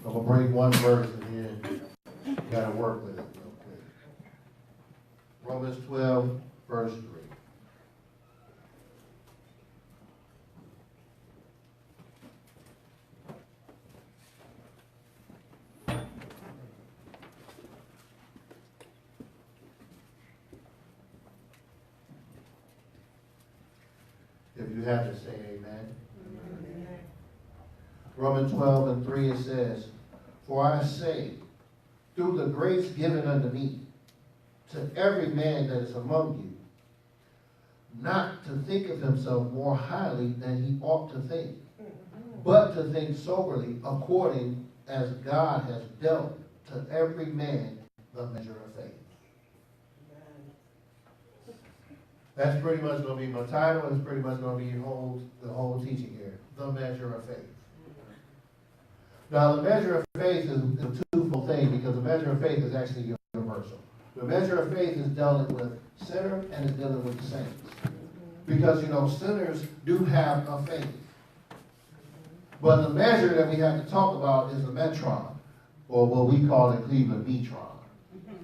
I'm going to break one verse and then you got to work with it real quick. Romans 12, verse 3. If you have to say amen. Amen. Romans 12 and 3 it says, "For I say, through the grace given unto me, to every man that is among you, not to think of himself more highly than he ought to think, but to think soberly according as God has dealt to every man the measure of faith." That's pretty much going to be my title. It's pretty much going to be the whole teaching here. The measure of faith. Now, the measure of faith is a twofold thing because the measure of faith is actually universal. The measure of faith is dealing with sinner and is dealing with the saints. Because, sinners do have a faith. But the measure that we have to talk about is the metron, or what we call in Cleveland, metron.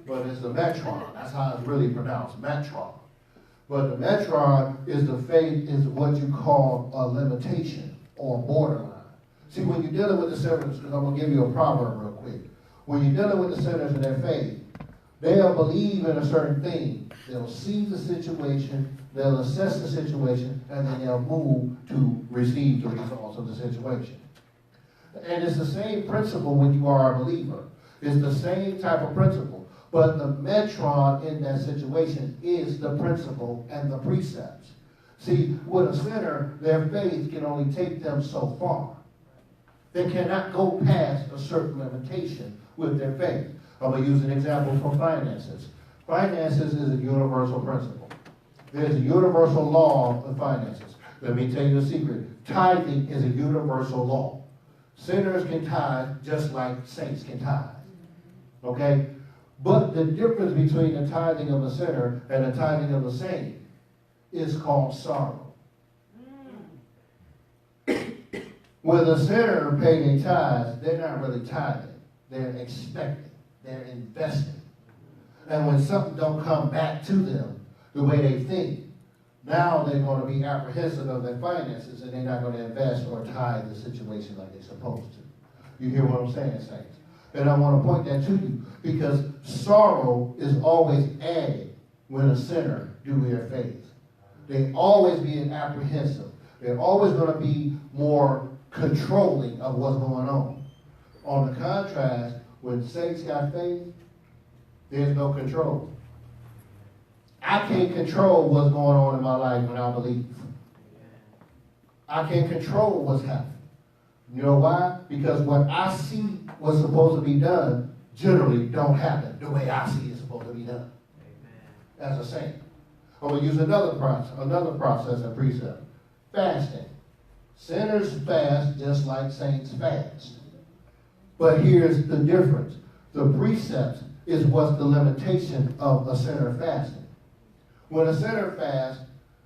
But it's the metron. That's how it's really pronounced, metron. But the metron is the faith, is what you call a limitation or borderline. See, when you're dealing with the sinners, because I'm going to give you a proverb real quick. When you're dealing with the sinners in their faith, they'll believe in a certain thing. They'll see the situation, they'll assess the situation, and then they'll move to receive the results of the situation. And it's the same principle when you are a believer. It's the same type of principle. But the metron in that situation is the principle and the precepts. See, with a sinner, their faith can only take them so far. They cannot go past a certain limitation with their faith. I'm going to use an example for finances. Finances is a universal principle. There's a universal law of finances. Let me tell you a secret. Tithing is a universal law. Sinners can tithe just like saints can tithe. Okay? But the difference between the tithing of a sinner and the tithing of a saint is called sorrow. When a sinner pays their tithes, they're not really tithing. They're expecting. They're investing. And when something don't come back to them the way they think, now they're going to be apprehensive of their finances and they're not going to invest or tithe the situation like they're supposed to. You hear what I'm saying, saints? And I want to point that to you because sorrow is always added when a sinner do their faith. They always being apprehensive. They're always going to be more controlling of what's going on. On the contrast, when saints got faith, there's no control. I can't control what's going on in my life when I believe. I can't control what's happening. You know why? Because what I see what's supposed to be done generally don't happen the way I see it's supposed to be done. Amen. As a saint. I'm going to use another process and precept. Fasting. Sinners fast just like saints fast. But here's the difference. The precept is what's the limitation of a sinner fasting. When a sinner fasts,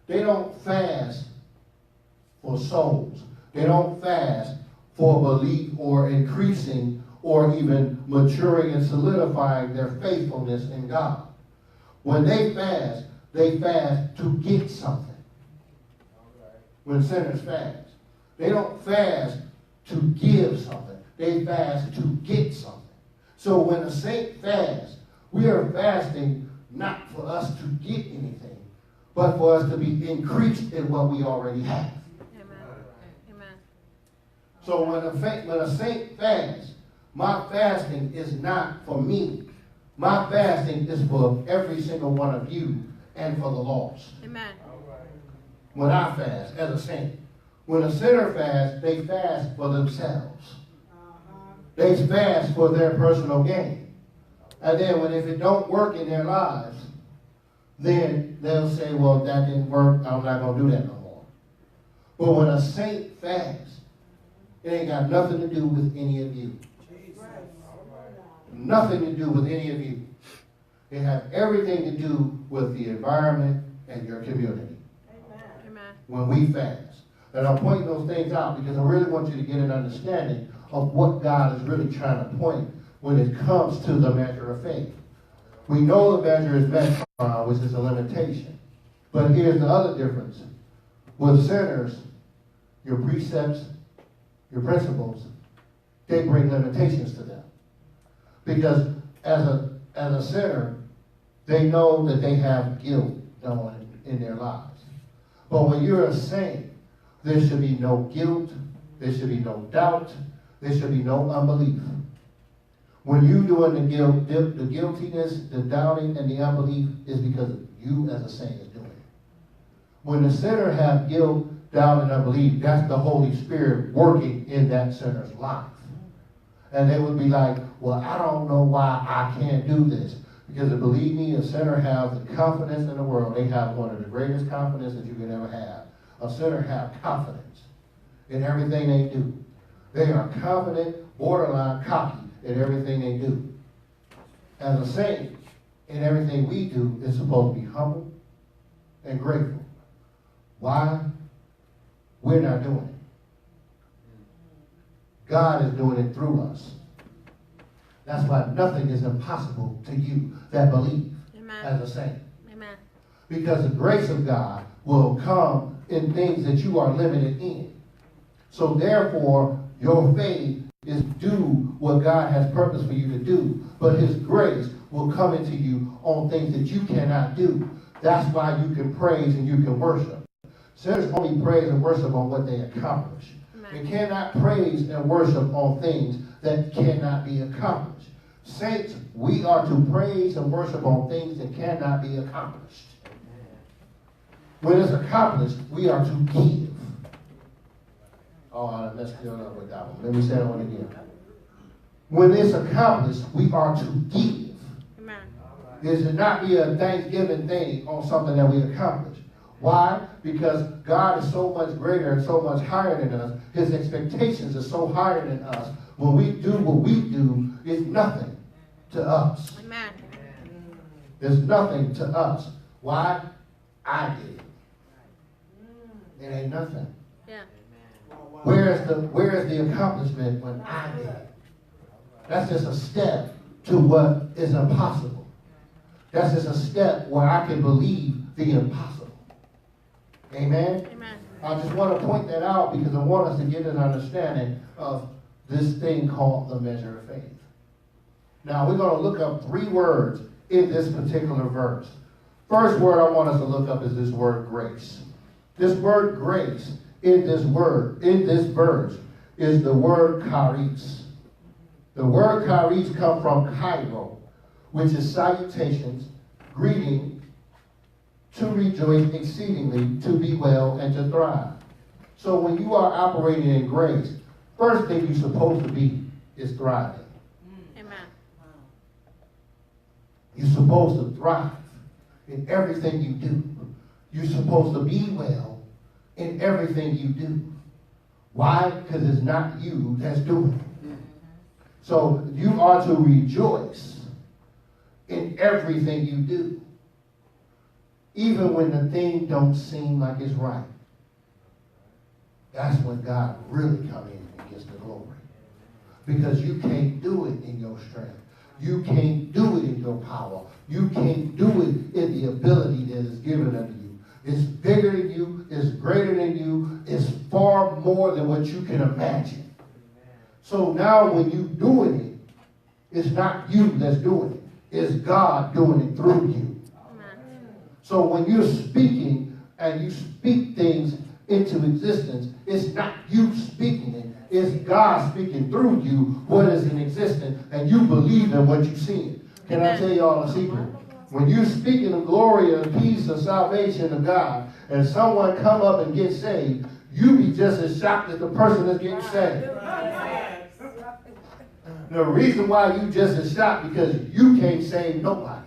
they don't fast for souls. They don't fast for belief or increasing or even maturing and solidifying their faithfulness in God. When they fast to get something. When sinners fast. They don't fast to give something. They fast to get something. So when a saint fasts, we are fasting not for us to get anything, but for us to be increased in what we already have. Amen. Amen. So when a saint fasts, my fasting is not for me. My fasting is for every single one of you and for the lost. Amen. When I fast as a saint. When a sinner fasts, they fast for themselves. They fast for their personal gain. And then if it don't work in their lives, then they'll say, well, that didn't work. I'm not going to do that no more. But when a saint fasts, it ain't got nothing to do with any of you. Nothing to do with any of you. It has everything to do with the environment and your community. Amen. When we fast. And I'm pointing those things out because I really want you to get an understanding of what God is really trying to point when it comes to the measure of faith. We know the measure is metron, which is a limitation. But here's the other difference. With sinners, your precepts, your principles, they bring limitations to them. Because as a sinner, they know that they have guilt going in their lives. But when you're a saint, there should be no guilt, there should be no doubt, there should be no unbelief. When you're doing the guiltiness, the doubting, and the unbelief is because you as a saint is doing it. When the sinner have guilt, doubt, and unbelief, that's the Holy Spirit working in that sinner's life. And they would be like, well, I don't know why I can't do this. Because believe me, a sinner has the confidence in the world. They have one of the greatest confidence that you can ever have. A sinner has confidence in everything they do. They are confident, borderline cocky in everything they do. As a saint, in everything we do, is supposed to be humble and grateful. Why? We're not doing it. God is doing it through us. That's why nothing is impossible to you that believe. Amen. As a saint. Amen. Because the grace of God will come in things that you are limited in. So therefore, your faith is do what God has purpose for you to do. But his grace will come into you on things that you cannot do. That's why you can praise and you can worship. Sinners only praise and worship on what they accomplish. They cannot praise and worship on things that cannot be accomplished. Saints, we are to praise and worship on things that cannot be accomplished. When it's accomplished, we are to give. Oh, I messed it up with that one. Let me say that one again. When it's accomplished, we are to give. Amen. There should not be a Thanksgiving thing on something that we accomplished. Why? Because God is so much greater and so much higher than us. His expectations are so higher than us. When we do what we do, it's nothing to us. Amen. There's nothing to us. Why? I did it. It ain't nothing. Yeah. Where is the accomplishment when I did it? That's just a step to what is impossible. That's just a step where I can believe the impossible. Amen? Amen. I just want to point that out because I want us to get an understanding of this thing called the measure of faith. Now, we're going to look up 3 words in this particular verse. First word I want us to look up is this word grace. This word grace in this verse, is the word charis. The word charis comes from Cairo, which is salutations, greeting, to rejoice exceedingly, to be well, and to thrive. So when you are operating in grace, first thing you're supposed to be is thriving. Amen. You're supposed to thrive in everything you do. You're supposed to be well in everything you do. Why? Because it's not you that's doing it. So you are to rejoice in everything you do. Even when the thing don't seem like it's right. That's when God really comes in and gets the glory. Because you can't do it in your strength. You can't do it in your power. You can't do it in the ability that is given unto you. It's bigger than you. It's greater than you. It's far more than what you can imagine. So now when you're doing it, it's not you that's doing it. It's God doing it through you. So when you're speaking and you speak things into existence, it's not you speaking it. It's God speaking through you what is in existence, and you believe in what you see. Can I tell you all a secret? When you're speaking the glory and peace and salvation of God, and someone come up and get saved, you be just as shocked as the person that's getting saved. The reason why you just as shocked because you can't save nobody.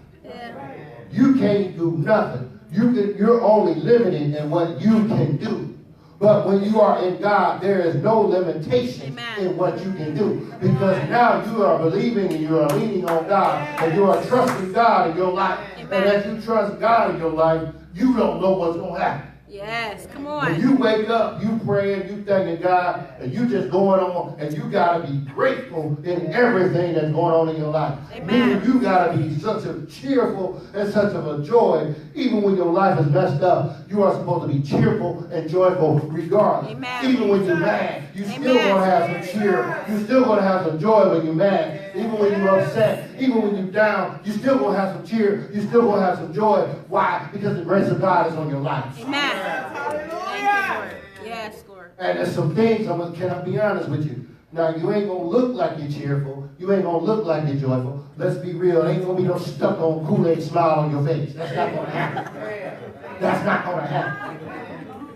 You can't do nothing. You're only limited in what you can do. But when you are in God, there is no limitation in what you can do. Because now you are believing and you are leaning on God and you are trusting God in your life. And as you trust God in your life, you don't know what's going to happen. Yes, come When on. you wake up, you praying, you thanking God, and you just going on, and you got to be grateful in everything that's going on in your life. Amen. Meaning you got to be such a cheerful and such of a joy. Even when your life is messed up, you are supposed to be cheerful and joyful regardless. Amen. Even when you're mad, you still Amen. going to have some cheer. You still going to have some joy when you're mad. Even when you're upset, even when you're down, you still going to have some cheer. You still going to have some joy. Why? Because the grace of God is on your life. Amen. Thank you, Lord. Yes, Lord. And there's some things, can I be honest with you? Now, you ain't going to look like you're cheerful. You ain't going to look like you're joyful. Let's be real. There ain't going to be no stuck on Kool-Aid smile on your face. That's not going to happen. That's not going to happen.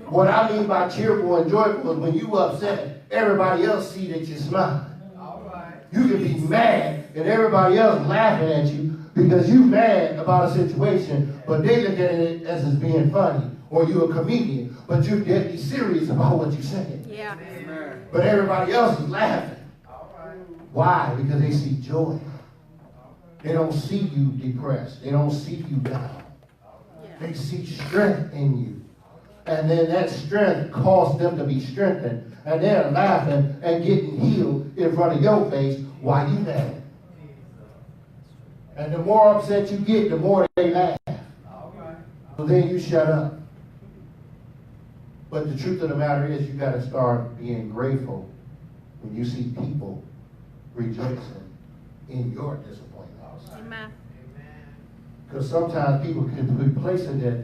What I mean by cheerful and joyful is when you upset, everybody else see that you smile. You can be mad and everybody else laughing at you because you mad about a situation, but they look at it as it's being funny, or you're a comedian, but you're deadly serious about what you're saying. Yeah. But everybody else is laughing. Why? Because they see joy. They don't see you depressed. They don't see you down. They see strength in you. And then that strength caused them to be strengthened. And they're laughing and getting healed in front of your face while you mad. And the more upset you get, the more they laugh. So then you shut up. But the truth of the matter is you got to start being grateful when you see people rejoicing in your disappointment. Amen. Because sometimes people can be placing that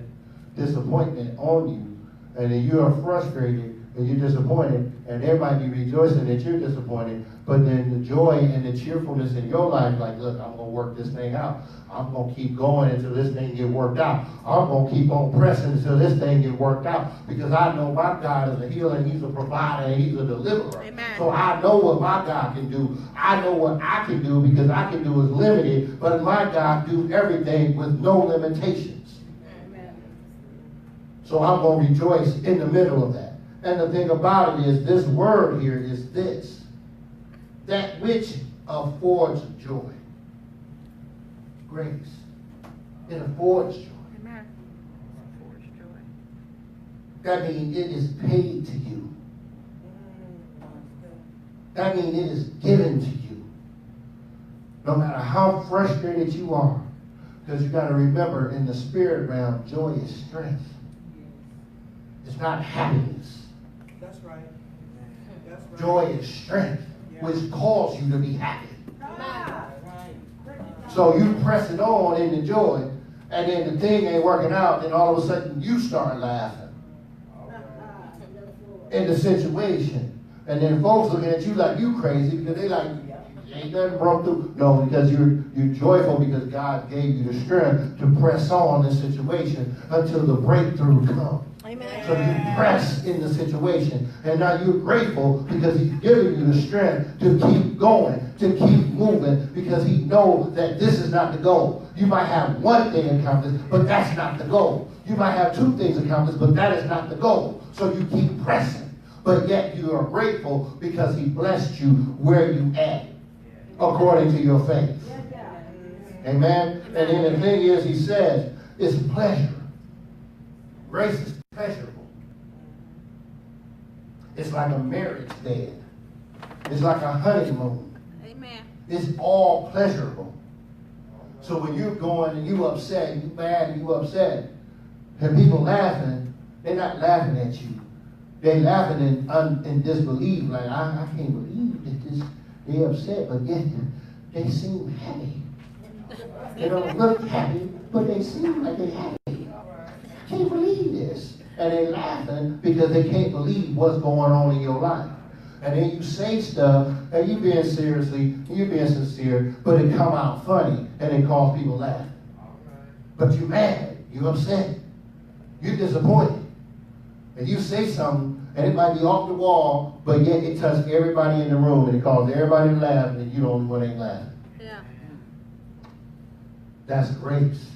disappointment on you, and then you are frustrated and you're disappointed, and they might be rejoicing that you're disappointed, but then the joy and the cheerfulness in your life, like, look, I'm going to work this thing out. I'm going to keep going until this thing get worked out. I'm going to keep on pressing until this thing get worked out, because I know my God is a healer, and he's a provider, and he's a deliverer. Amen. So I know what my God can do. I know what I can do, because I can do is limited, but my God do everything with no limitations. Amen. So I'm going to rejoice in the middle of that. And the thing about it is, this word here is this: that which affords joy. Grace. It affords joy. Amen. Affords joy. That means it is paid to you. That means it is given to you. No matter how frustrated you are. Because you got to remember, in the spirit realm, joy is strength. It's not happiness. That's right. That's right. Joy is strength, which calls you to be happy. Right. So you press it on in the joy, and then the thing ain't working out, then all of a sudden you start laughing in the situation. And then folks looking at you like you crazy, because they like, ain't nothing broke through. No, because you're joyful because God gave you the strength to press on this situation until the breakthrough comes. Amen. So you press in the situation, and now you're grateful because he's giving you the strength to keep going, to keep moving, because he knows that this is not the goal. You might have one thing accomplished, but that's not the goal. You might have two things accomplished, but that is not the goal. So you keep pressing, but yet you are grateful because he blessed you where you at, according to your faith. Amen? And then the thing is, he says, it's pleasure. Grace is pleasurable. It's like a marriage bed. It's like a honeymoon. Amen. It's all pleasurable. So when you're going and you upset, you mad and you upset, and people laughing, they're not laughing at you. They're laughing in disbelief, like, I can't believe that they upset, but yet they seem happy. They don't look happy, but they seem like they're happy. Can't believe this. And they're laughing because they can't believe what's going on in your life. And then you say stuff, and you being sincere, but it come out funny, and it cause people laugh. But you're mad, you're upset, you're disappointed. And you say something, and it might be off the wall, but yet it touched everybody in the room, and it caused everybody to laugh, and you the only one ain't laughing. Yeah. That's grace.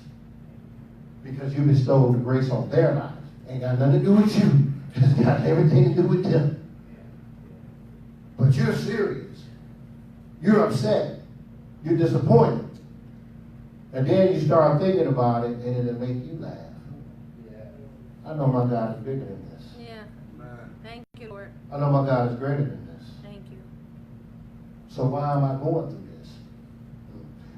Because you bestowed the grace on their lives. Ain't got nothing to do with you. It's got everything to do with them. But you're serious. You're upset. You're disappointed. And then you start thinking about it, and it'll make you laugh. I know my God is bigger than this. Yeah. Thank you, Lord. I know my God is greater than this. Thank you. So why am I going through this?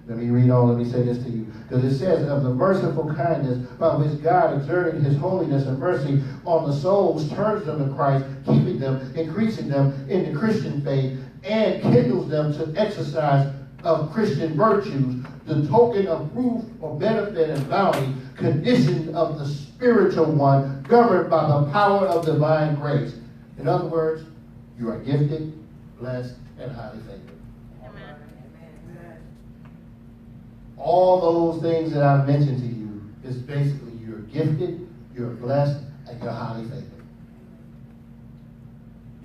Let me read on. Let me say this to you. Because it says, of the merciful kindness by which God exerting his holiness and mercy on the souls turns them to Christ, keeping them, increasing them in the Christian faith, and kindles them to exercise of Christian virtues, the token of proof or benefit and bounty, condition of the spiritual one, governed by the power of divine grace. In other words, you are gifted, blessed, and highly favored. Amen. All those things that I've mentioned to you is basically you're gifted, you're blessed, and you're highly favored.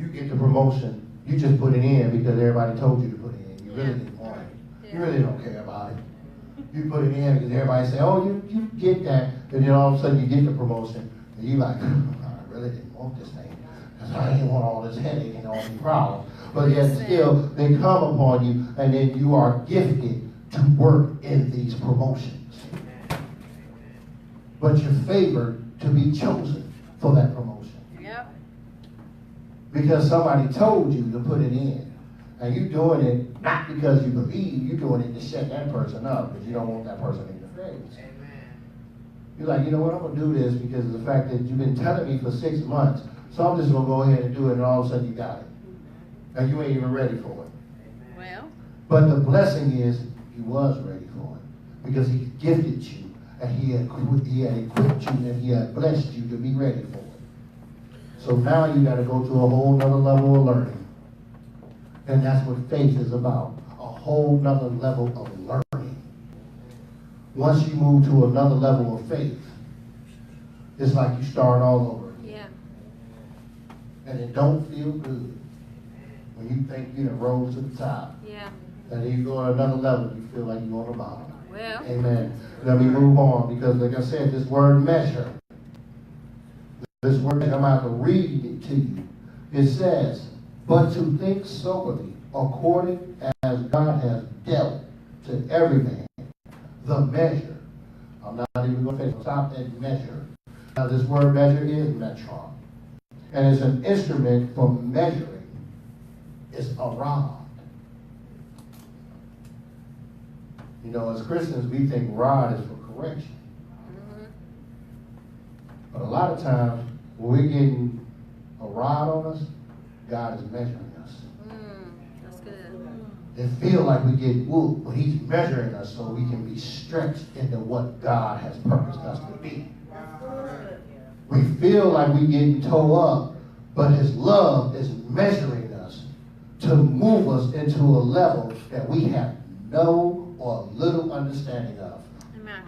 You get the promotion, you just put it in because everybody told you to put it in. You really didn't want it. You really don't care about it. You put it in because everybody say, oh, you get that. And then all of a sudden you get the promotion. And you're like, I really didn't want this thing. Because I didn't want all this headache and all these problems. But yet still, they come upon you, and then you are gifted to work in these promotions. But you're favored to be chosen for that promotion. Yep. Because somebody told you to put it in. And you're doing it not because you believe, you're doing it to shut that person up because you don't want that person in your face. You're like, you know what, I'm going to do this because of the fact that you've been telling me for 6 months, so I'm just going to go ahead and do it, and all of a sudden you got it. And you ain't even ready for it. Well. But the blessing is he was ready for it because he gifted you, and he had equipped you, and he had blessed you to be ready for it. So now you got to go to a whole nother level of learning. And that's what faith is about, a whole nother level of learning. Once you move to another level of faith, it's like you start all over again. Yeah. And it don't feel good when you think you done rose to the top. Yeah. And then you go to another level, you feel like you're on the bottom. Well. Amen. Let me move on, because like I said, this word measure, this word, I'm about to read it to you. It says, but to think soberly, according as God has dealt to every man the measure. I'm not even going to stop at measure. Now this word measure is metron. And it's an instrument for measuring. It's a rod. You know, as Christians, we think rod is for correction. But a lot of times, when we're getting a rod on us, God is measuring us. That's good. It feels like we get whooped, but he's measuring us so we can be stretched into what God has purposed us to be. We feel like we're getting towed up, but his love is measuring us to move us into a level that we have no or little understanding of. Amen.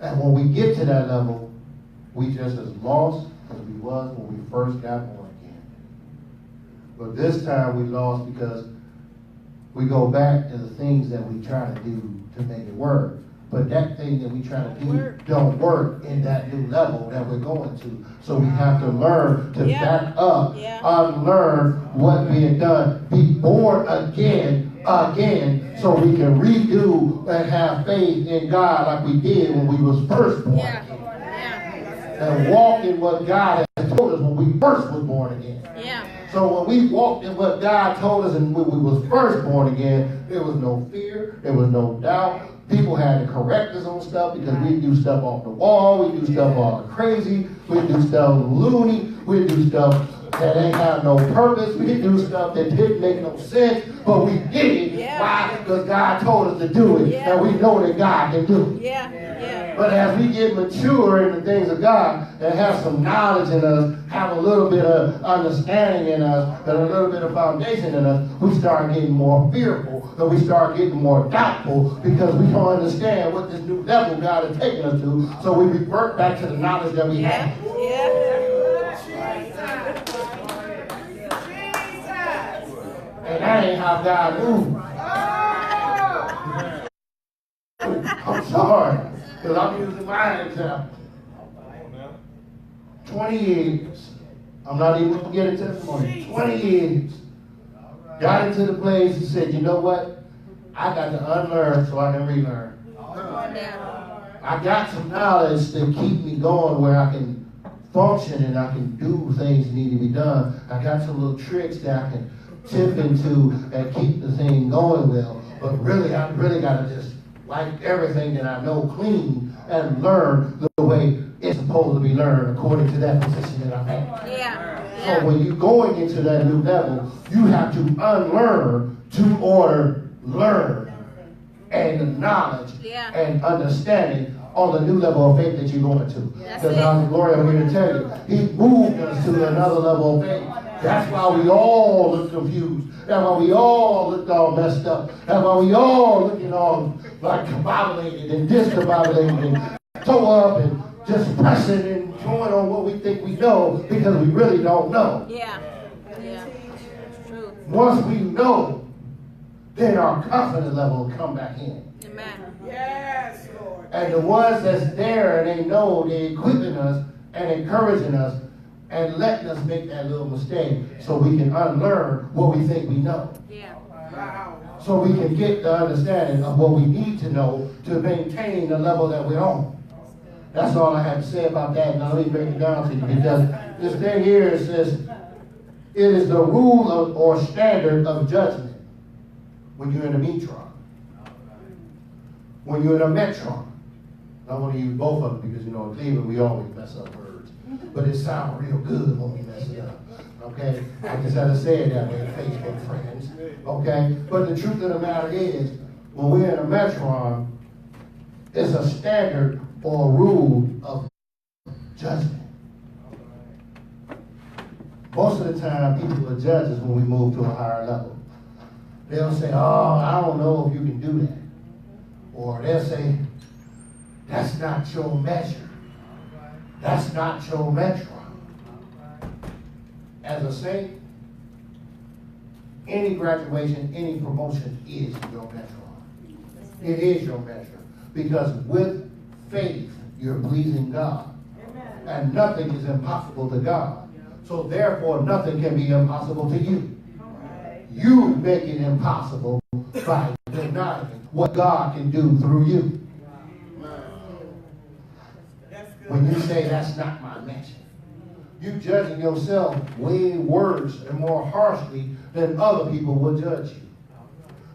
And when we get to that level, we just as lost as we was when we first got born again. But this time we lost because we go back to the things that we try to do to make it work. But that thing that we try to do don't work in that new level that we're going to. So we have to learn to back up, unlearn what we had done, be born again, so we can redo and have faith in God like we did when we was first born again. And walk in what God had told us when we first was born again. So when we walked in what God told us and when we was first born again, there was no fear, there was no doubt. People had to correct us on stuff because we do stuff off the wall, we do stuff all crazy, we do stuff loony, we do stuff that ain't have no purpose, we do stuff that didn't make no sense, but we did it. Why? Because God told us to do it, and we know that God can do it. But as we get mature in the things of God and have some knowledge in us, have a little bit of understanding in us, and a little bit of foundation in us, we start getting more fearful, and we start getting more doubtful because we don't understand what this new level God has taken us to, so we revert back to the knowledge that we had. And that ain't how God moves. I'm sorry, because I'm using my example. 20 years. I'm not even going to get a testimony. 20 years. Got into the place and said, you know what? I got to unlearn so I can relearn. I got some knowledge to keep me going where I can function and I can do things that need to be done. I got some little tricks that I can tip into and keep the thing going well. But really, I really got to just wipe everything that I know clean and learn the way it's supposed to be learned according to that position that I'm at. Yeah. So when you're going into that new level, you have to unlearn to order learn and the knowledge and understanding on the new level of faith that you're going to. Because Gloria, I'm here to tell you, he moved us to another level of faith. That's why we all look confused. That's why we all look all messed up. That's why we all looking all like combobulated and discombobulated and toe up and just pressing and going on what we think we know because we really don't know. Yeah. It's true. Once we know, then our confidence level will come back in. Amen. Yes, Lord. And the ones that's there and they know they're equipping us and encouraging us and letting us make that little mistake so we can unlearn what we think we know. Yeah. Wow. So we can get the understanding of what we need to know to maintain the level that we're on. That's all I have to say about that. Now let me break it down to you because this thing here it says it is the rule of, or standard of judgment when you're in a metron. When you're in a metron. I want to use both of them because in Cleveland we always mess up words. But it sounds real good when we mess it up. Okay? I just had to say it that way, Facebook friends. Okay? But the truth of the matter is, when we're in a metron, it's a standard or rule of judgment. Most of the time, people are judges when we move to a higher level. They'll say, oh, I don't know if you can do that. Or they'll say, that's not your measure. That's not your metron. As a saint, any graduation, any promotion is your metron. It is your measure. Because with faith, you're pleasing God. And nothing is impossible to God. So therefore, nothing can be impossible to you. You make it impossible by denying what God can do through you. When you say that's not my measure, you judging yourself way worse and more harshly than other people will judge you.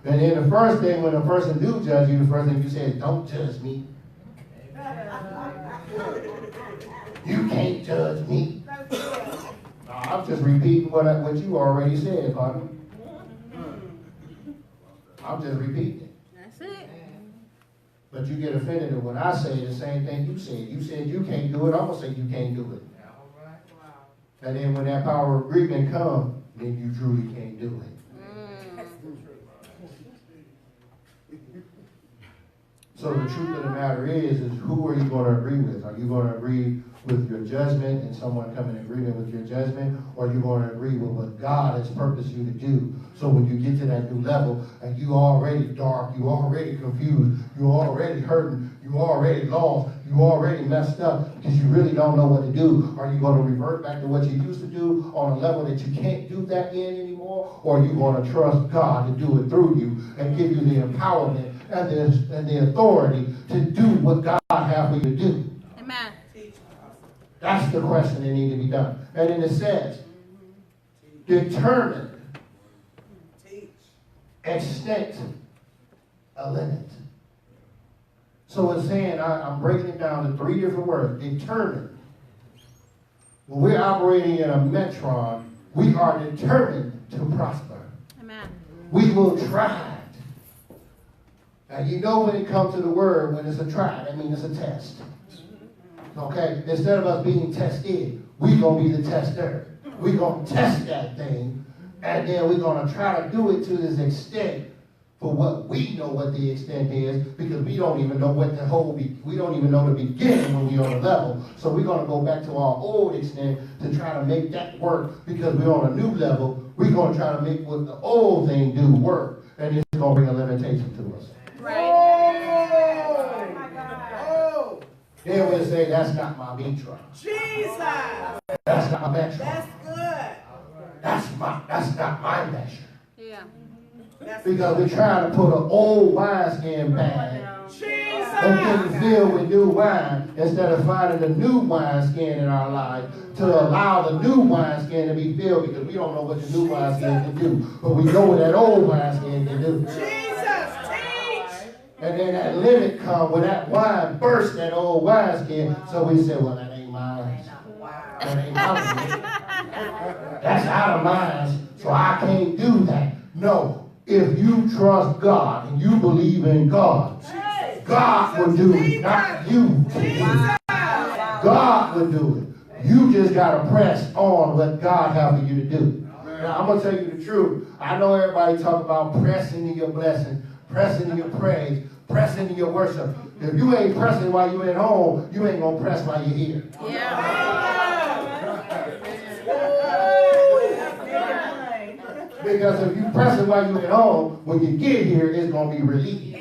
And then the first thing when a person do judge you, the first thing you say is, don't judge me. You can't judge me. I'm just repeating what you already said, partner. I'm just repeating it. That's it. But you get offended when I say the same thing you said. You said you can't do it, I'm going to say you can't do it. And then when that power of agreement comes, then you truly can't do it. So the truth of the matter is who are you going to agree with? Are you going to agree with your judgment and someone come in agreement with your judgment? Or are you going to agree with what God has purposed you to do? So when you get to that new level and you already dark, you already confused, you already hurting, you already lost, you already messed up because you really don't know what to do. Are you going to revert back to what you used to do on a level that you can't do that in anymore? Or are you going to trust God to do it through you and give you the empowerment and the authority to do what God has for you to do? Amen. That's the question that needs to be done. And then it says, determine, extent, a limit. So it's saying, I'm breaking it down to 3 different words. Determine. When we're operating in a metron, we are determined to prosper. Amen. We will try. Now, you know when it comes to the word, when it's a try, that means it's a test. Okay? Instead of us being tested, we're going to be the tester. We're going to test that thing, and then we're going to try to do it to this extent for what we know what the extent is, because we don't even know what the whole, we don't even know the beginning when we're on a level. So we're going to go back to our old extent to try to make that work, because we're on a new level. We're going to try to make what the old thing do work, and it's going to bring a limitation to us. Right. Oh, my God. Oh, Then we'll say, that's not my metron. Jesus. That's not my metron. That's good. That's not my measure. Yeah. That's Because we're trying to put an old wineskin bag And getting filled with new wine instead of finding the new wineskin in our life to allow the new wineskin to be filled, because we don't know what the new wineskin can do, but we know what that old wineskin can do. And then that limit come when that wine burst that old wineskin. So we say, well, that ain't mine. That ain't mine. That's out of mine. So I can't do that. No. If you trust God and you believe in God, God will do it, not you. God will do it. You just got to press on what God has for you to do. Now, I'm going to tell you the truth. I know everybody talk about pressing in your blessing, pressing in your praise, pressing in your worship. If you ain't pressing while you're at home, you ain't going to press while you're here. Because if you press it while you're at home, when you get here, it's going to be relieved.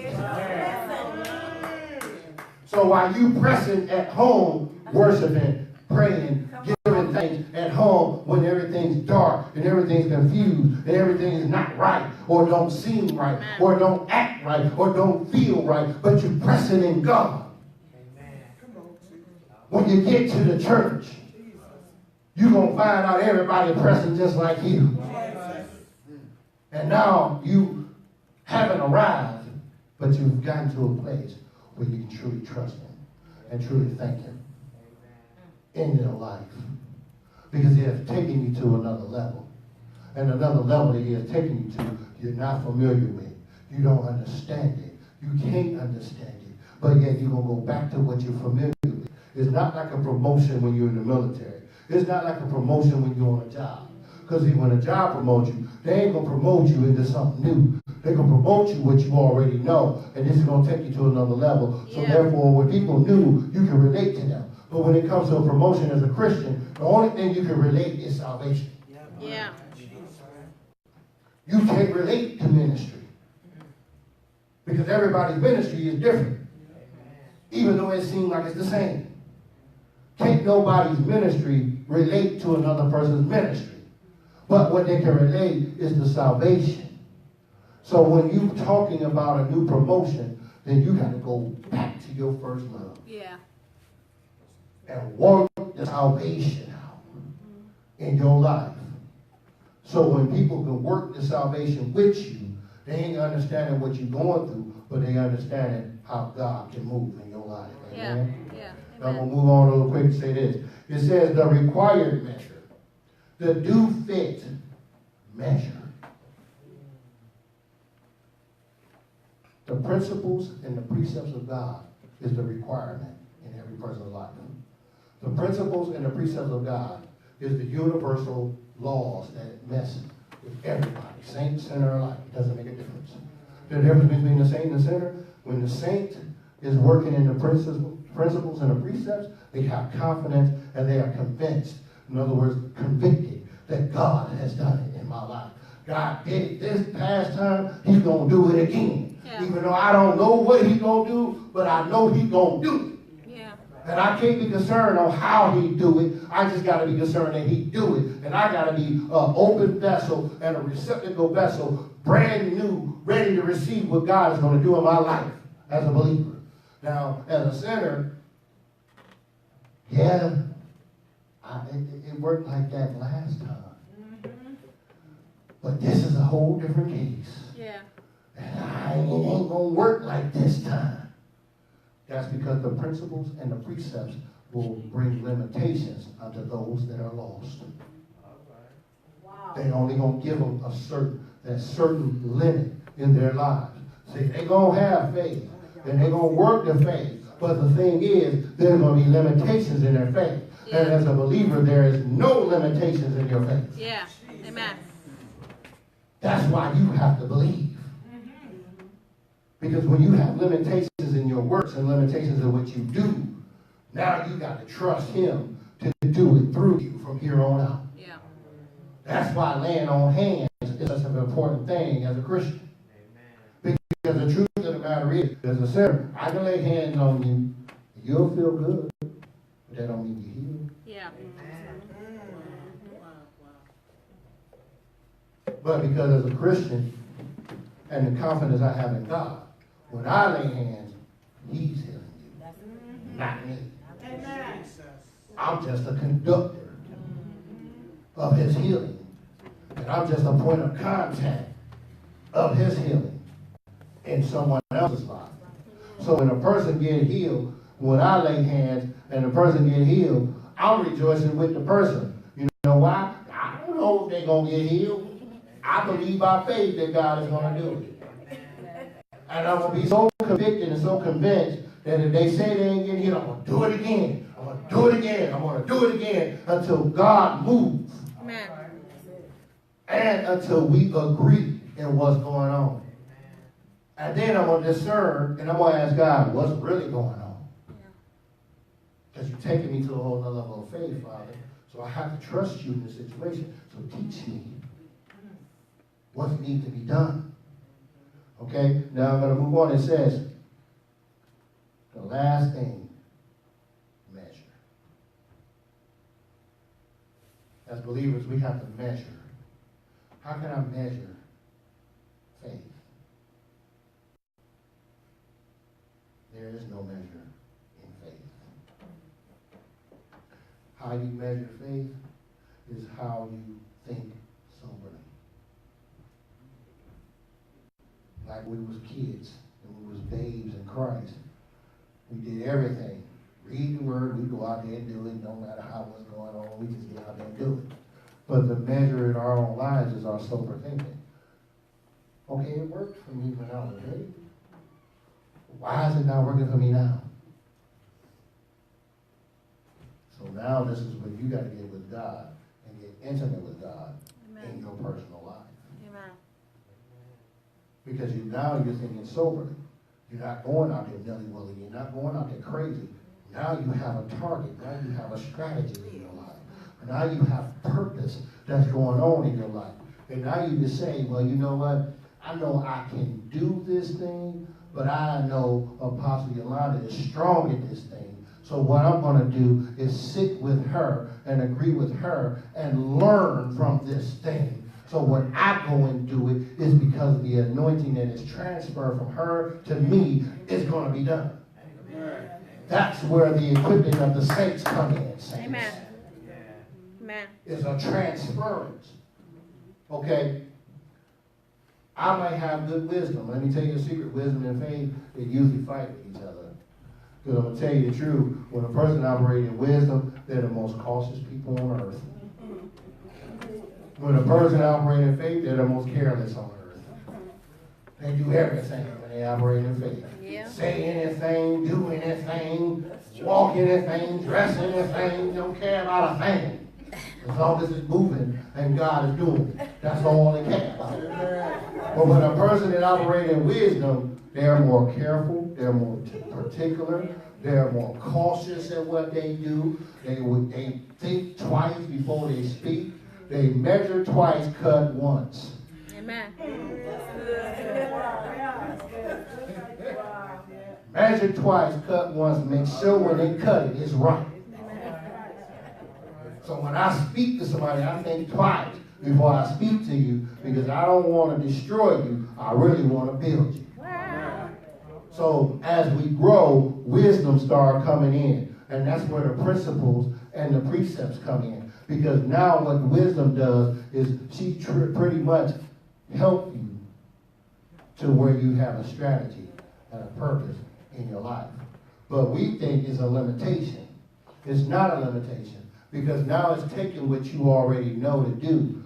So while you pressing at home, worshiping, praying, giving things at home when everything's dark and everything's confused and everything's not right or don't seem right or don't act right or don't feel right, but you're pressing in God. When you get to the church, you're going to find out everybody pressing just like you. And now you haven't arrived, but you've gotten to a place where you can truly trust Him and truly thank Him in your life. Because He has taken you to another level. And another level that He has taken you to, you're not familiar with. You don't understand it. You can't understand it. But yet you're going to go back to what you're familiar with. It's not like a promotion when you're in the military. It's not like a promotion when you're on a job. Because when a job promotes you, they ain't going to promote you into something new. They're going to promote you what you already know. And this is going to take you to another level. So therefore, when people new, you can relate to them. But when it comes to a promotion as a Christian, the only thing you can relate is salvation. Yeah. You can't relate to ministry. Because everybody's ministry is different. Even though it seems like it's the same. Can't nobody's ministry relate to another person's ministry. But what they can relate is the salvation. So when you're talking about a new promotion, then you got to go back to your first love. Yeah. And work the salvation out in your life. So when people can work the salvation with you, they ain't understanding what you're going through, but they understanding how God can move in your life. Amen? Yeah. I'm going to move on real quick and say this. It says the required measure. The do fit measure. The principles and the precepts of God is the requirement in every person's life. The principles and the precepts of God is the universal laws that mess with everybody. Saint, sinner alike. It doesn't make a difference. The difference between the saint and the sinner, when the saint is working in the principles and the precepts, they have confidence and they are convinced. In other words, convicted that God has done it in my life. God did it this past time, He's going to do it again. Yeah. Even though I don't know what He's going to do, but I know He's going to do it. Yeah. And I can't be concerned on how He do it. I just got to be concerned that He do it. And I got to be an open vessel and a receptacle vessel, brand new, ready to receive what God is going to do in my life as a believer. Now, as a sinner, it worked like that last time. But this is a whole different case. Yeah. And it ain't going to work like this time. That's because the principles and the precepts will bring limitations unto those that are lost. Wow. They only going to give them a certain limit in their lives. See, they're going to have faith. And they're going to work their faith. But the thing is, there's going to be limitations in their faith. Yeah. And as a believer, there is no limitations in your faith. Yeah. Amen. That's why you have to believe. Because when you have limitations in your works and limitations in what you do, now you got to trust Him to do it through you from here on out. Yeah. That's why laying on hands is such an important thing as a Christian. Amen. Because the truth of the matter is, as a sinner, I can lay hands on you, you'll feel good, but that don't mean you're healed. Yeah. But because as a Christian, and the confidence I have in God, when I lay hands, He's healing you, not me. Amen. I'm just a conductor of his healing. And I'm just a point of contact of his healing in someone else's life. So when a person get healed, when I lay hands and the person get healed, I'm rejoicing with the person. You know why? I don't know if they're going to get healed. I believe by faith that God is going to do it. And I'm going to be so convicted and so convinced that if they say they ain't getting healed, I'm going to do it again. I'm going to do it again. I'm going to do it again until God moves. Amen. And until we agree in what's going on. And then I'm going to discern and I'm going to ask God, what's really going on? Because you're taking me to a whole other level of faith, Father. So I have to trust you in this situation. So teach me what needs to be done. Okay? Now I'm going to move on. It says, the last thing, measure. As believers, we have to measure. How can I measure faith? There is no measure in faith. How you measure faith is how you think soberly. Like we was kids and we was babes in Christ. We did everything. Read the word, we go out there and do it, no matter how what's going on, we just get out there and do it. But the measure in our own lives is our sober thinking. Okay, it worked for me when I was a baby. Why is it not working for me now? So now this is when you got to get with God and get intimate with God. Amen. In your personal life. Amen. Because now you're thinking soberly. You're not going out there nilly-willy. You're not going out there crazy. Now you have a target. Now you have a strategy in your life. Now you have purpose that's going on in your life. And now you can say, well, you know what? I know I can do this thing, but I know Apostle Yolanda is strong in this thing. So what I'm going to do is sit with her and agree with her and learn from this thing. So when I go and do it, is because the anointing that is transferred from her to me is going to be done. Amen. That's where the equipping of the saints come in. Saints. Amen. Amen. It's a transference. Okay? I might have good wisdom. Let me tell you a secret. Wisdom and faith, they usually fight with each other. Because I'm going to tell you the truth. When a person operates in wisdom, they're the most cautious people on earth. When a person operates in faith, they're the most careless on earth. They do everything when they operate in faith. Yeah. Say anything, do anything, walk anything, dress anything, don't care about a thing. As long as it's moving and God is doing it. That's all they care about. But when a person that operates in wisdom, they're more careful, they're more particular, they're more cautious at what they do. They think twice before they speak. They measure twice, cut once. Amen. Measure twice, cut once. Make sure when they cut it, it's right. So when I speak to somebody, I think twice before I speak to you, because I don't want to destroy you. I really want to build you. Wow. So as we grow, wisdom starts coming in. And that's where the principles and the precepts come in. Because now what wisdom does is she pretty much help you to where you have a strategy and a purpose in your life. But we think it's a limitation. It's not a limitation. Because now it's taking what you already know to do.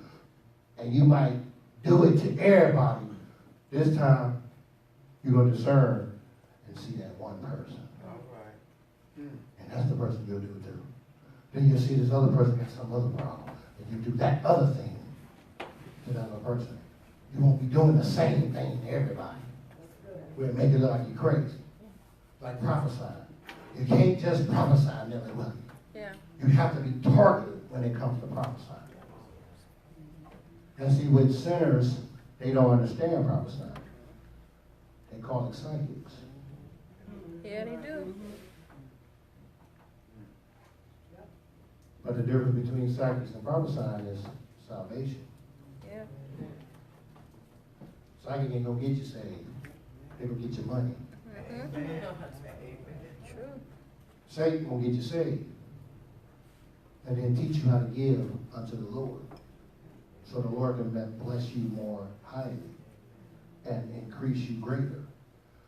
And you might do it to everybody. This time, you're going to discern and see that one person. All right. And that's the person you'll do it to. Then you'll see this other person has some other problem. And you do that other thing to that other person. You won't be doing the same thing to everybody. We'll make it look like you're crazy. Like prophesying. You can't just prophesy nilly-willy. Yeah. You have to be targeted when it comes to prophesying. And see, with sinners, they don't understand prophesying. They call it psychics. Yeah, they do. But the difference between psychics and prophesying is salvation. Yeah. Psychic ain't gonna get you saved. They gonna get your money. Right. True. Satan will get you saved. And then teach you how to give unto the Lord. So the Lord can bless you more highly and increase you greater.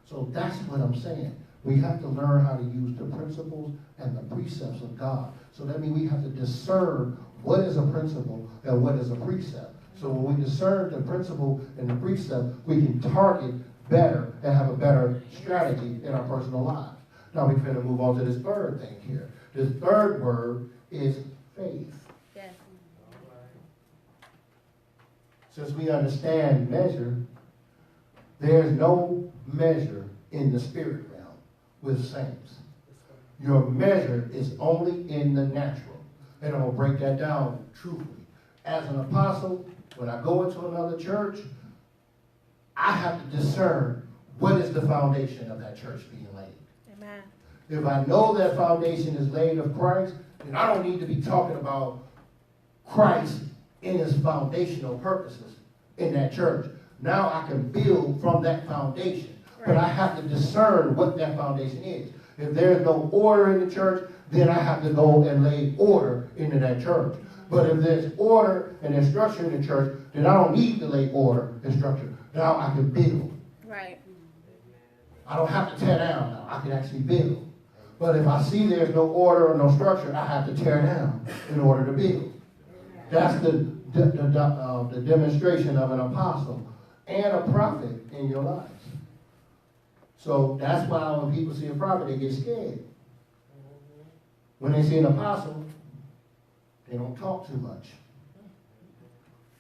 So that's what I'm saying. We have to learn how to use the principles and the precepts of God. So that means we have to discern what is a principle and what is a precept. So when we discern the principle and the precept, we can target better and have a better strategy in our personal lives. Now we're going to move on to this third thing here. This third word is faith. Yes. Since we understand measure, there's no measure in the spirit realm with saints. Your measure is only in the natural. And I'm going to break that down truthfully. As an apostle, when I go into another church, I have to discern what is the foundation of that church being laid. Amen. If I know that foundation is laid of Christ, then I don't need to be talking about Christ in his foundational purposes in that church. Now I can build from that foundation. Right. But I have to discern what that foundation is. If there's no order in the church, then I have to go and lay order into that church. But if there's order and there's structure in the church, then I don't need to lay order and structure. Now I can build. Right. I don't have to tear down now. I can actually build. But if I see there's no order or no structure, I have to tear down in order to build. That's the demonstration of an apostle and a prophet in your lives. So that's why when people see a prophet, they get scared. When they see an apostle, they don't talk too much.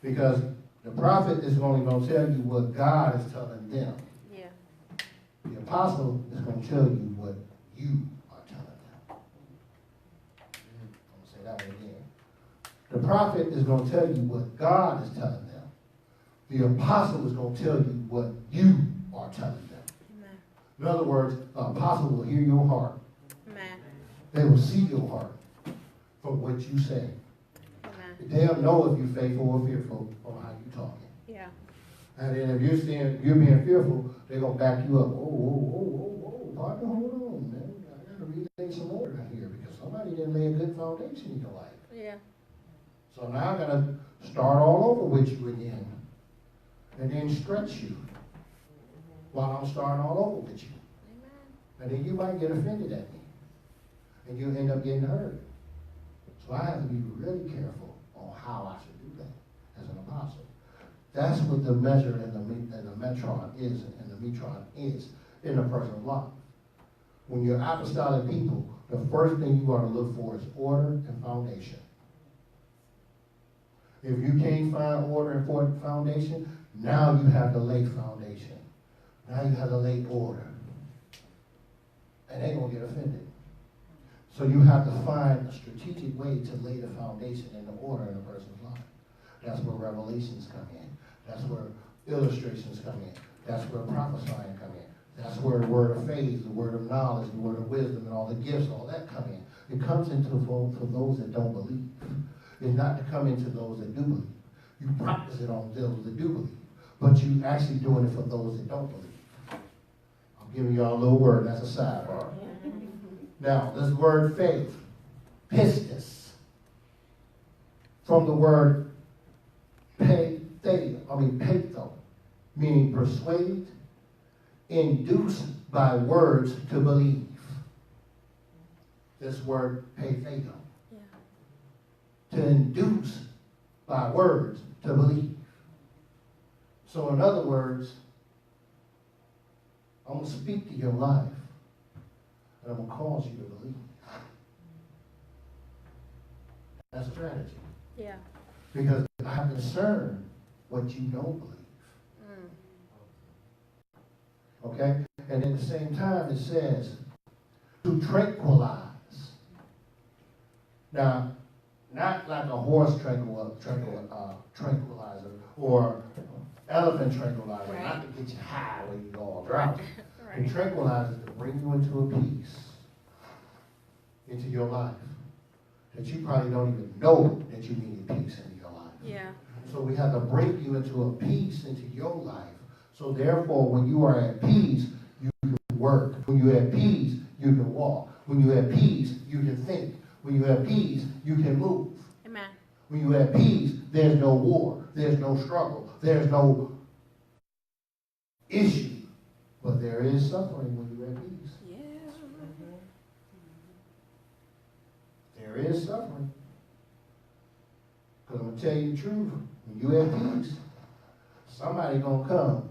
Because the prophet is only going to tell you what God is telling them. Yeah. The apostle is going to tell you what you are telling them. I'm going to say that one again. The prophet is going to tell you what God is telling them. The apostle is going to tell you what you are telling them. Amen. In other words, the apostle will hear your heart. Amen. They will see your heart from what you say. Amen. They'll know if you're faithful or fearful or how you're talking. Yeah. And then if you're being fearful, they're going to back you up. Partner, hold on, man. I got to relay some order here because somebody didn't lay a good foundation in your life. Yeah. So now I got to start all over with you again. And then stretch you while I'm starting all over with you. Amen. And then you might get offended at me. And you'll end up getting hurt. So I have to be really careful on how I should do that as an apostle. That's what the measure and the metron is, and the metron is in a person's life. When you're apostolic people, the first thing you ought to look for is order and foundation. If you can't find order and foundation, now you have to lay foundation. Now you have to lay order. And they're going to get offended. So you have to find a strategic way to lay the foundation and the order in a person's life. That's where revelations come in. That's where illustrations come in. That's where prophesying come in. That's where the word of faith, the word of knowledge, the word of wisdom, and all the gifts, all that come in. It comes into for those that don't believe. It's not to come into those that do believe. You practice it on those that do believe. But you actually doing it for those that don't believe. I'm giving y'all a little word. That's a sidebar. Now, this word faith, pistis, from the word peitho, meaning persuade, induce by words to believe. This word peitho. Yeah. To induce by words to believe. So in other words, I'm going to speak to your life. And I'm going to cause you to believe. That's strategy. Yeah. Because I have to discern what you don't believe. Okay? And at the same time, it says to tranquilize. Now, not like a horse tranquilizer or elephant tranquilizer, Right. not to get you high when you go all drowsy. Right. To tranquilize is to bring you into a peace into your life that you probably don't even know that you need peace in your life. Yeah. So we have to bring you into a peace into your life. So therefore, when you are at peace, you can work When you have peace, you can walk. When you have peace, you can think. When you have peace, you can move. Amen. When you have peace, there's no war. There's no struggle. There's no issue. But there is suffering when you have peace. Yeah. There is suffering. Because I'm going to tell you the truth. When you have peace, somebody going to come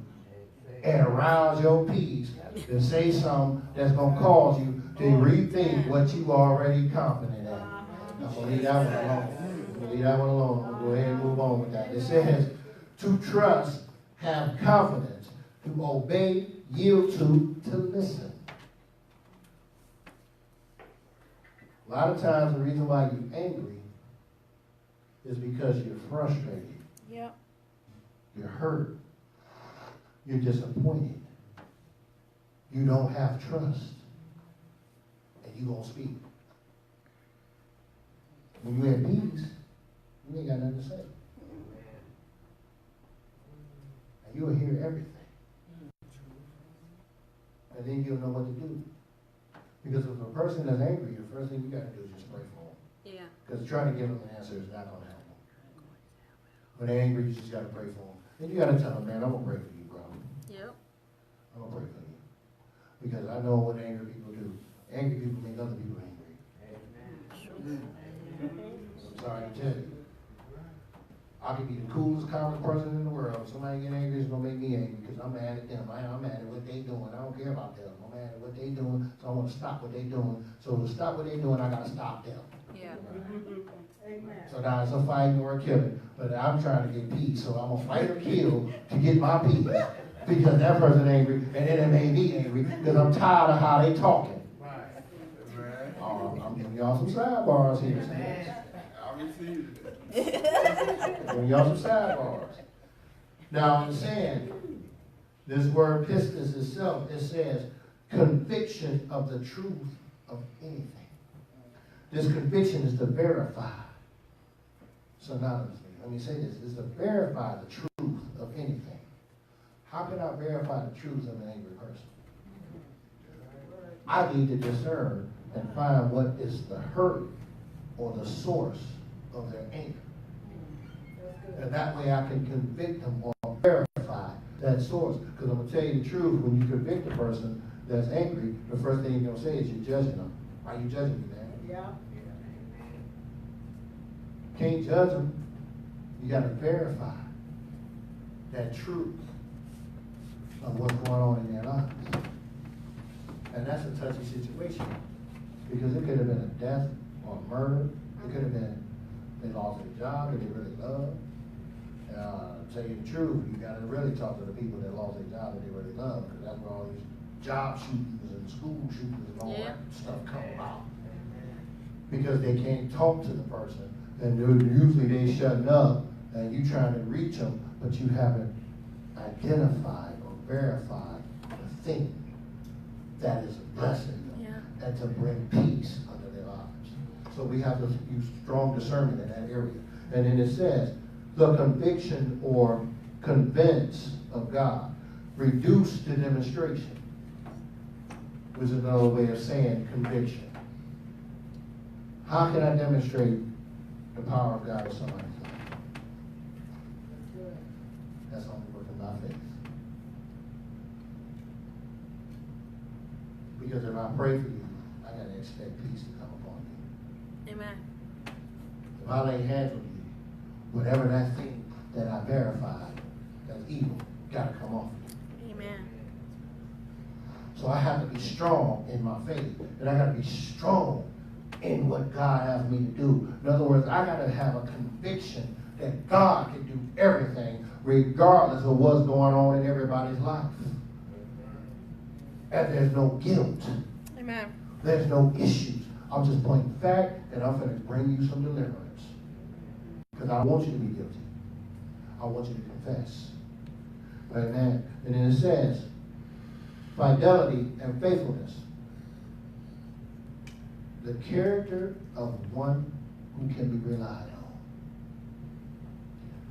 and arouse your peace and say something that's going to cause you to rethink what you already confident in. I'm going to leave that one alone. I'm going to leave that one alone. I'm going to go ahead and move on with that. It says, to trust, have confidence, to obey, yield to listen. A lot of times the reason why you're angry is because you're frustrated. Yep. You're hurt. You're disappointed. You don't have trust. And you're going to speak. When you have peace, you ain't got nothing to say. And you'll hear everything. And then you'll know what to do. Because if a person is angry, the first thing you got to do is just pray for them. Yeah. Because trying to give them an answer is not going to help them. When they're angry, you just got to pray for them. And you got to tell them, man, I'm going to pray for you, bro. Yep. I'm going to pray for you. Because I know what angry people do. Angry people make other people angry. I'm sorry to tell you. I could be the coolest, calmest person in the world. If somebody get angry, it's going to make me angry because I'm mad at them. I'm mad at what they doing. I don't care about them. I'm mad at what they doing, so I want to stop what they doing. So to stop what they doing, I got to stop them. Yeah. Amen. So now it's a fighting or a killing. But I'm trying to get peace, so I'm going to fight or kill to get my peace. Because that person angry, and then it made me angry because I'm tired of how they talking. I'm giving y'all some sidebars here. I received it. Giving y'all some sidebars. Now I'm saying, this word pistis itself, it says conviction of the truth of anything. This conviction is to verify. Synonymously, let me say this, is to verify the truth of anything. How can I verify the truth of an angry person? I need to discern and find what is the hurt or the source of their anger. And that way I can convict them or verify that source. Because I'm going to tell you the truth, when you convict a person that's angry, the first thing you're going to say is you're judging them. Why are you judging me, man? Yeah. Can't judge them. You got to verify that truth of what's going on in their lives. And that's a touchy situation. Because it could have been a death or a murder. It could have been they lost their job that they really love. Tell you the truth, you got to really talk to the people that lost their job that they really love. Because that's where all these job shootings and school shootings and all that stuff come about. Because they can't talk to the person. And usually they shutting up and you trying to reach them, but you haven't identified or verified the thing that is blessing them and to bring peace under their lives. So we have to use strong discernment in that area. And then it says, the conviction or convince of God, reduce to demonstration, which is another way of saying conviction. How can I demonstrate the power of God in somebody's life? That's only working by faith. Because if I pray for you, I got to expect peace to come upon you. Amen. If I lay hands on you, whatever that thing that I verified that's evil, got to come off you. Amen. So I have to be strong in my faith. And I got to be strong in what God has me to do. In other words, I got to have a conviction that God can do everything regardless of what's going on in everybody's life. And there's no guilt. Amen. There's no issues. I'm just pointing fact, and I'm going to bring you some deliverance. Because I want you to be guilty. I want you to confess. Amen. And then it says, fidelity and faithfulness. The character of one who can be relied on.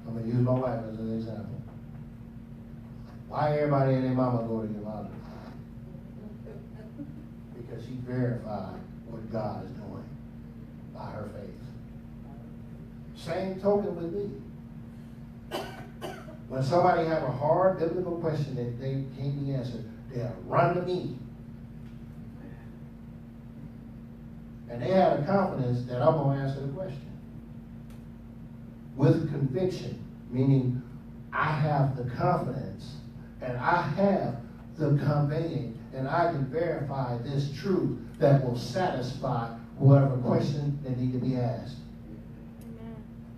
I'm going to use my wife as an example. Why everybody and their mama go to your mother? because she verified what God is doing by her faith. Same token with me. When somebody have a hard biblical question that they can't be answered, they'll run to me. And they had a confidence that I'm going to answer the question. With conviction, meaning I have the confidence and I have the conveying and I can verify this truth that will satisfy whatever question that need to be asked. Amen.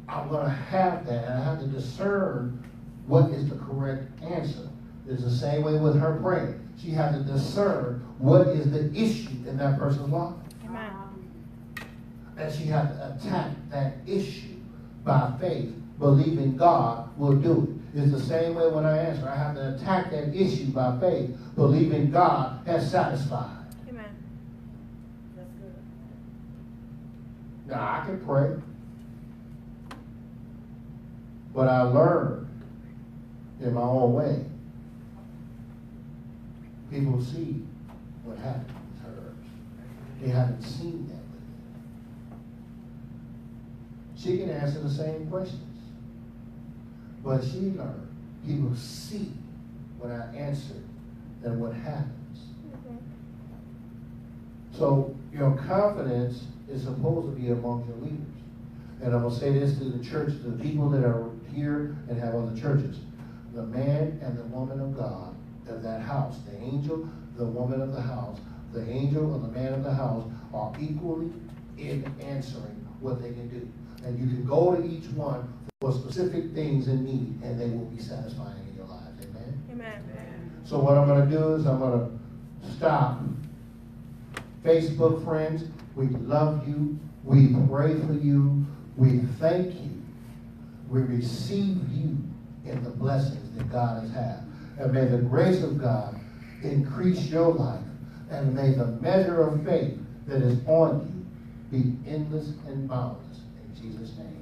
I'm going to have that, and I have to discern what is the correct answer. It's the same way with her praying. She had to discern what is the issue in that person's life. Amen. And she had to attack that issue by faith, believing God will do it. It's the same way when I answer. I have to attack that issue by faith, believing God has satisfied. Amen. That's good. Now, I can pray, but I learned in my own way. People see what happened with hers. They haven't seen that with it. She can answer the same questions, but she learned people see when I answer and what happens. Mm-hmm. So your confidence is supposed to be among your leaders. And I'm going to say this to the church, to the people that are here and have other churches. The man and the woman of God of that house, the angel, the woman of the house, the angel and the man of the house are equally in answering what they can do. And you can go to each one for specific things in need, and they will be satisfying in your lives. Amen? Amen. So what I'm going to do is I'm going to stop. Facebook friends, we love you. We pray for you. We thank you. We receive you in the blessings that God has had. And may the grace of God increase your life. And may the measure of faith that is on you be endless and boundless. In Jesus' name.